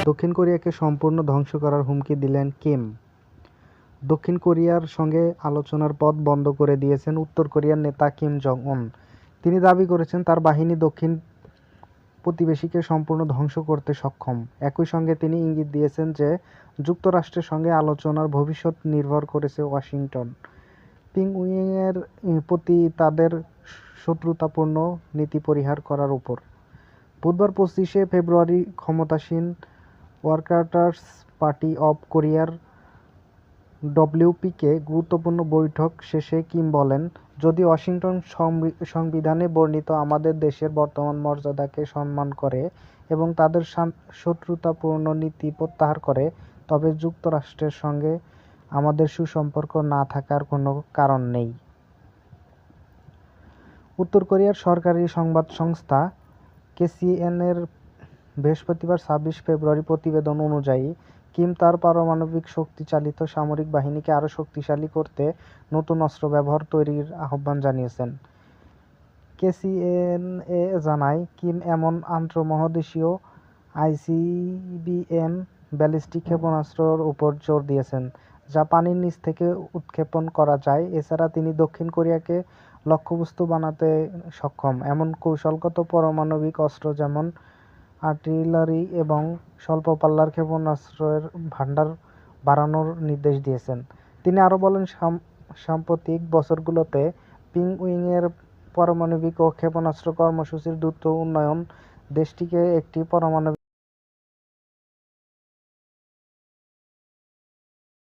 দক্ষিণ কোরিয়াকে সম্পূর্ণ ধ্বংস করার হুমকি দিলেন কিম। দক্ষিণ কোরিয়ার সঙ্গে আলোচনার পথ বন্ধ করে দিয়েছেন উত্তর কোরিয়ার নেতা কিম জং উন। তিনি দাবি করেছেন তার বাহিনী দক্ষিণ প্রতিবেশীকে সম্পূর্ণ ধ্বংস করতে সক্ষম। একই সঙ্গে তিনি ইঙ্গিত দিয়েছেন যে যুক্তরাষ্ট্রের সঙ্গে আলোচনার ভবিষ্যৎ নির্ভর করেছে ওয়াশিংটন পিংইয়ংয়ের প্রতি তাদের শত্রুতাপূর্ণ নীতি পরিহার করার উপর। বুধবার 25শে ফেব্রুয়ারি ক্ষমতাসীন ওয়ার্কার্স পার্টি অব কোরিয়ার ডব্লিউপিকে গুরুত্বপূর্ণ বৈঠক শেষে কিম বলেন, যদি ওয়াশিংটন সংবিধানে বর্ণিত আমাদের দেশের বর্তমান মর্যাদাকে সম্মান করে এবং তাদের শত্রুতাপূর্ণ নীতি প্রত্যাহার করে, তবে যুক্তরাষ্ট্রের সঙ্গে আমাদের সুসম্পর্ক না থাকার কোনো কারণ নেই। উত্তর কোরিয়ার সরকারি সংবাদ সংস্থা কেসিএনএর বৃহস্পতিবার 26 ফেব্রুয়ারি প্রতিবেদন অনুযায়ী, কিম তার পারমাণবিক শক্তিচালিত সামরিক বাহিনীকে আরও শক্তিশালী করতে নতুন অস্ত্র ব্যবহার তৈরির আহ্বান জানিয়েছেন। কেসিএনএ জানায়, কিম এমন আন্তঃমহাদেশীয় আইসিবিএম ব্যালিস্টিক ক্ষেপণাস্ত্রের উপর জোর দিয়েছেন, যা পানির নিচ থেকে উৎক্ষেপণ করা যায়। এছাড়া তিনি দক্ষিণ কোরিয়াকে লক্ষ্যবস্তু বানাতে সক্ষম এমন কৌশলগত পারমাণবিক অস্ত্র যেমন আর্টিলারি এবং স্বল্প পাল্লার ক্ষেপণাস্ত্রের ভান্ডার বাড়ানোর নির্দেশ দিয়েছেন। তিনি আরও বলেন, সাম্প্রতিক বছরগুলোতে পিংইয়ংয়ের পারমাণবিক ও ক্ষেপণাস্ত্র কর্মসূচির দ্রুত উন্নয়ন দেশটিকে একটি পারমাণবিক